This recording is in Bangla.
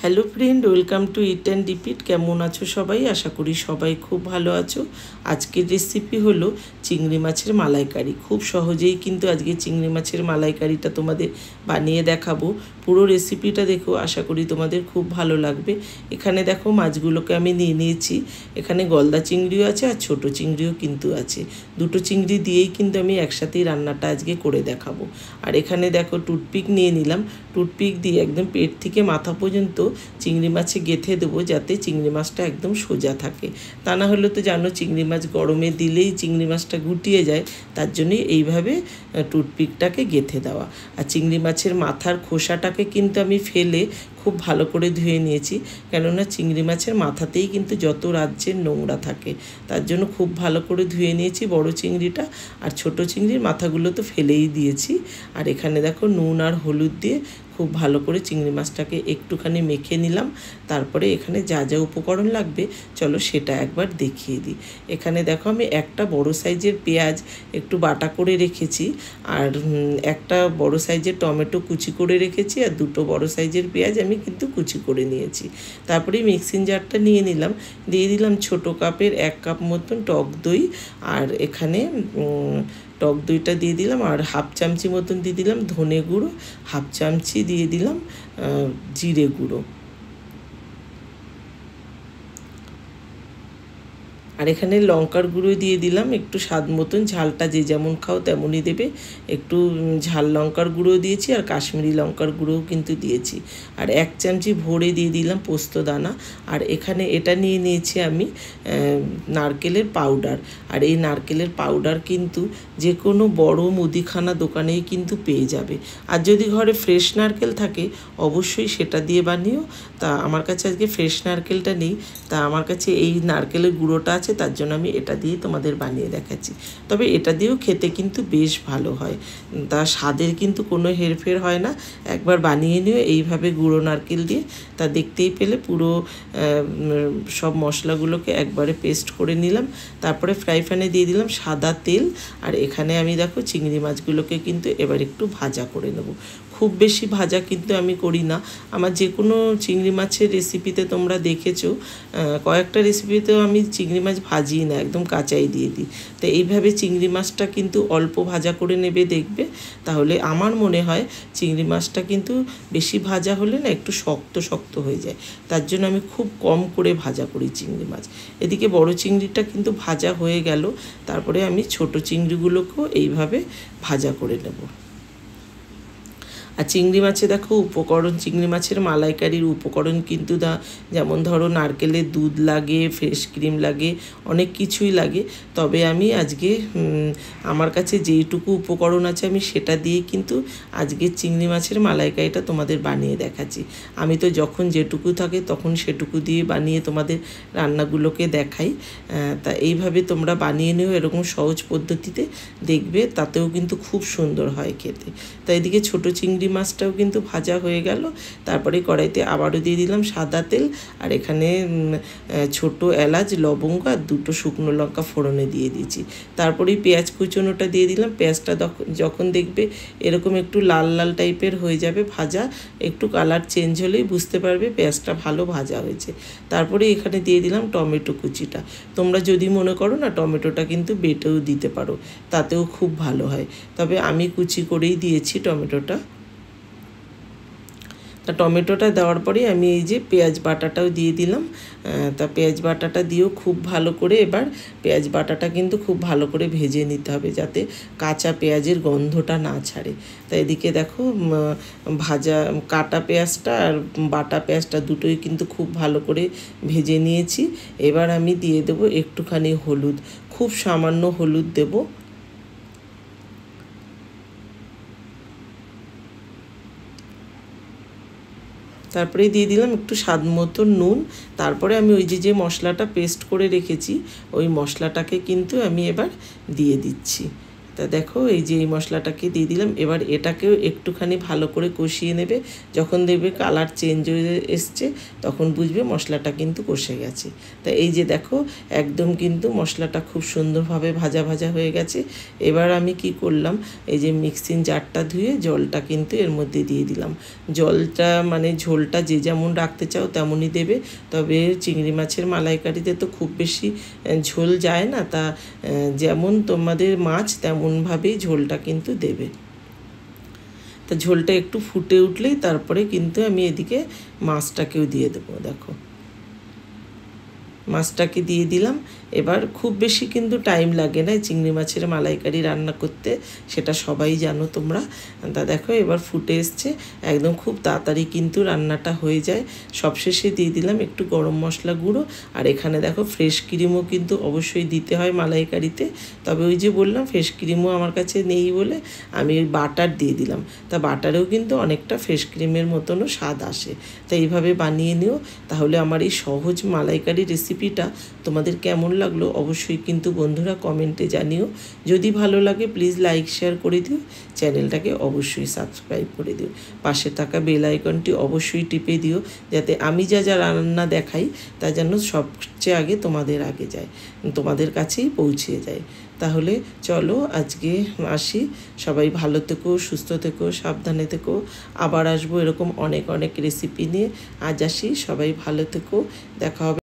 Hello friend, welcome to it and repeat. কেমন আছো সবাই? আশা করি সবাই খুব ভালো আছো। আজকের রেসিপি হলো চিংড়ি মাছের মালাইকারি। খুব সহজেই কিন্তু আজকে চিংড়ি মাছের মালাইকারিটা তোমাদের বানিয়ে দেখাবো। পুরো রেসিপিটা দেখো, আশা করি তোমাদের খুব ভালো লাগবে। এখানে দেখো মাছগুলোকে আমি নিয়ে নিয়েছি। এখানে গলদা চিংড়িও আছে আর ছোটো চিংড়িও কিন্তু আছে। দুটো চিংড়ি দিয়েই কিন্তু আমি একসাথেই রান্নাটা আজকে করে দেখাবো। আর এখানে দেখো টুথপিক নিয়ে নিলাম। টুথপিক দিয়ে একদম পেট থেকে মাথা পর্যন্ত চিংড়ি মাছে গেঁথে দেবো, যাতে চিংড়ি মাছটা একদম সোজা থাকে। তা না হলে তো জানো, চিংড়ি মাছ গরমে দিলেই চিংড়ি মাছটা গুটিয়ে যায়। তার জন্যই এইভাবে টুথপিকটাকে গেঁথে দেওয়া। আর চিংড়ি মাছের মাথার খোসাটাকে কিন্তু আমি ফেলে খুব ভালো করে ধুয়ে নিয়েছি, কেননা চিংড়ি মাছের মাথাতেই কিন্তু যত রাজ্যের নোংরা থাকে। তার জন্য খুব ভালো করে ধুয়ে নিয়েছি বড় চিংড়িটা। আর ছোট চিংড়ির মাথাগুলো তো ফেলেই দিয়েছি। আর এখানে দেখো নুন আর হলুদ দিয়ে খুব ভালো করে চিংড়ি মাছটাকে একটুখানি মেখে নিলাম। তারপরে এখানে যা যা উপকরণ লাগবে চলো সেটা একবার দেখিয়ে দিই। এখানে দেখো আমি একটা বড় সাইজের পেঁয়াজ একটু বাটা করে রেখেছি, আর একটা বড় সাইজের টমেটো কুচি করে রেখেছি, আর দুটো বড় সাইজের পেঁয়াজ আমি কিন্তু কুচি করে নিয়েছি। তারপরে মিক্সিং জারটা নিয়ে নিলাম, দিয়ে দিলাম ছোটো কাপের 1 কাপ মতন টক দই। আর এখানে টক দইটা দিয়ে দিলাম, আর হাফ চামচি মতন দিয়ে দিলাম ধনে গুঁড়ো, হাফ চামচি দিয়ে দিলাম জিরে গুঁড়ো। আর এখানে লঙ্কার গুঁড়ো দিয়ে দিলাম একটু স্বাদ মতন, ঝালটা যে যেমন খাও তেমনই দেবে। একটু ঝাল লঙ্কার গুঁড়ো দিয়েছি, আর কাশ্মীরি লঙ্কার গুঁড়োও কিন্তু দিয়েছি। আর 1 চামচি ভরে দিয়ে দিলাম পোস্ত দানা। আর এখানে এটা নিয়ে নিয়েছি আমি নারকেলের পাউডার। আর এই নারকেলের পাউডার কিন্তু যে কোনো বড় মুদিখানা দোকানেই কিন্তু পেয়ে যাবে। আর যদি ঘরে ফ্রেশ নারকেল থাকে অবশ্যই সেটা দিয়ে বানিও। তা আমার কাছে আজকে ফ্রেশ নারকেলটা নেই, তা আমার কাছে এই নারকেলের গুঁড়োটা আছে, তার জন্য আমি এটা দিয়ে তোমাদের বানিয়ে দেখাচ্ছি। তবে এটা দিয়েও খেতে কিন্তু বেশ ভালো হয়, তা স্বাদের কিন্তু কোনো হেরফের হয় না। একবার বানিয়ে নিও এইভাবে গুঁড়ো নারকেল দিয়ে। তা দেখতেই পেলে পুরো সব মশলাগুলোকে একবারে পেস্ট করে নিলাম। তারপরে ফ্রাই প্যানে দিয়ে দিলাম সাদা তেল। আর এখানে আমি দেখো চিংড়ি মাছগুলোকে কিন্তু এবার একটু ভাজা করে নেব। খুব বেশি ভাজা কিন্তু আমি করি না। আমার যে কোনো চিংড়ি মাছের রেসিপিতে তোমরা দেখেছো, কয়েকটা রেসিপিতেও আমি চিংড়ি মাছ ভাজি না, একদম কাঁচাই দিয়ে দিই। তো এইভাবে চিংড়ি মাছটা কিন্তু অল্প ভাজা করে নেবে, দেখবে তাহলে আমার মনে হয় চিংড়ি মাছটা কিন্তু বেশি ভাজা হলে না একটু শক্ত শক্ত হয়ে যায়। তার জন্য আমি খুব কম করে ভাজা করি চিংড়ি মাছ। এদিকে বড় চিংড়িটা কিন্তু ভাজা হয়ে গেল। তারপরে আমি ছোট চিংড়িগুলোকেও এইভাবে ভাজা করে নেব। আর চিংড়ি মাছে দেখো উপকরণ, চিংড়ি মাছের মালাইকারির উপকরণ কিন্তু যেমন ধরো নারকেলের দুধ লাগে, ফ্রেশ ক্রিম লাগে, অনেক কিছুই লাগে। তবে আমি আজকে আমার কাছে যেইটুকু উপকরণ আছে আমি সেটা দিয়ে কিন্তু আজকে চিংড়ি মাছের মালাইকারিটা তোমাদের বানিয়ে দেখাচ্ছি। আমি তো যখন যেটুকু থাকে তখন সেটুকু দিয়ে বানিয়ে তোমাদের রান্নাগুলোকে দেখাই। তা এইভাবে তোমরা বানিয়ে নিও এরকম সহজ পদ্ধতিতে, দেখবে তাতেও কিন্তু খুব সুন্দর হয় খেতে। তাই এদিকে ছোটো চিংড়ি মাছটাও কিন্তু ভাজা হয়ে গেল। তারপরে কড়াইতে আবারও দিয়ে দিলাম সাদা তেল। আর এখানে ছোট এলাচ, লবঙ্গ আর দুটো শুকনো লঙ্কা ফোড়নে দিয়ে দিয়েছি। তারপরেই পেঁয়াজ কুচনোটা দিয়ে দিলাম। পেঁয়াজটা যখন দেখবে এরকম একটু লাল লাল টাইপের হয়ে যাবে ভাজা, একটু কালার চেঞ্জ হলেই বুঝতে পারবে পেঁয়াজটা ভালো ভাজা হয়েছে। তারপরে এখানে দিয়ে দিলাম টমেটো কুচিটা। তোমরা যদি মনে করো না টমেটোটা কিন্তু বেটেও দিতে পারো, তাতেও খুব ভালো হয়। তবে আমি কুচি করেই দিয়েছি টমেটোটা। তা টমেটোটা দেওয়ার পরেই আমি এই যে পেঁয়াজ বাটাটাও দিয়ে দিলাম। তা পেঁয়াজ বাটাটা দিয়েও খুব ভালো করে এবার পেঁয়াজ বাটাটা কিন্তু খুব ভালো করে ভেজে নিতে হবে, যাতে কাঁচা পেঁয়াজের গন্ধটা না ছাড়ে। তা এদিকে দেখো ভাজা কাটা পেঁয়াজটা আর বাটা পেঁয়াজটা দুটোই কিন্তু খুব ভালো করে ভেজে নিয়েছি। এবার আমি দিয়ে দেবো একটুখানি হলুদ, খুব সামান্য হলুদ দেবো। তারপরে দিয়ে দিলাম একটু স্বাদ মতো নুন। তারপরে আমি ওই যে মশলাটা পেস্ট করে রেখেছি ওই মশলাটাকে কিন্তু আমি এবার দিয়ে দিচ্ছি। তা দেখো এই যে এই মশলাটাকে দিয়ে দিলাম। এবার এটাকেও একটুখানি ভালো করে কষিয়ে নেবে। যখন দেখবে কালার চেঞ্জ হয়ে এসছে তখন বুঝবে মশলাটা কিন্তু কষে গেছে। তা এই যে দেখো একদম কিন্তু মশলাটা খুব সুন্দরভাবে ভাজা ভাজা হয়ে গেছে। এবার আমি কি করলাম, এই যে মিক্সিং জারটা ধুয়ে জলটা কিন্তু এর মধ্যে দিয়ে দিলাম। জলটা মানে ঝোলটা যে যেমন রাখতে চাও তেমনই দেবে। তবে চিংড়ি মাছের মালাইকারিতে তো খুব বেশি ঝোল যায় না, তা যেমন তোমাদের মাছ তেমনভাবেই ঝোলটা কিন্তু দেবে। তা ঝোলটা একটু ফুটে উঠলেই তারপরে কিন্তু আমি এদিকে মাছটাকেও দিয়ে দেবো। দেখো মাছটাকে দিয়ে দিলাম। এবার খুব বেশি কিন্তু টাইম লাগে না চিংড়ি মাছের মালাইকারি রান্না করতে, সেটা সবাই জানো তোমরা। তা দেখো এবার ফুটে এসছে একদম, খুব তাড়াতাড়ি কিন্তু রান্নাটা হয়ে যায়। সবশেষে দিয়ে দিলাম একটু গরম মশলা গুঁড়ো। আর এখানে দেখো ফ্রেশ ক্রিমও কিন্তু অবশ্যই দিতে হয় মালাইকারিতে। তবে ওই যে বললাম ফ্রেশ ক্রিমও আমার কাছে নেই বলে আমি ওই বাটার দিয়ে দিলাম। তা বাটারেও কিন্তু অনেকটা ফ্রেশ ক্রিমের মতনও স্বাদ আসে। তা এইভাবে বানিয়ে নিও, তাহলে আমার এই সহজ মালাইকারি রেসিপিটা তোমাদের কেমন লাগলো অবশ্যই কিন্তু বন্ধুরা কমেন্টে জানিও। যদি ভালো লাগে প্লিজ লাইক শেয়ার করে দিও, চ্যানেলটাকে অবশ্যই সাবস্ক্রাইব করে দিও, পাশে থাকা বেল আইকনটি অবশ্যই টিপে দিও, যাতে আমি যা যা রান্না দেখাই তা যেন সবচেয়ে আগে তোমাদের আগে যায়, তোমাদের কাছেই পৌঁছে যায়। তাহলে চলো আজকে আসি, সবাই ভালো থেকো, সুস্থ থেকো, সাবধানে থেকো। আবার আসবো এরকম অনেক অনেক রেসিপি নিয়ে। আজ আসি, সবাই ভালো থেকো, দেখা হবে।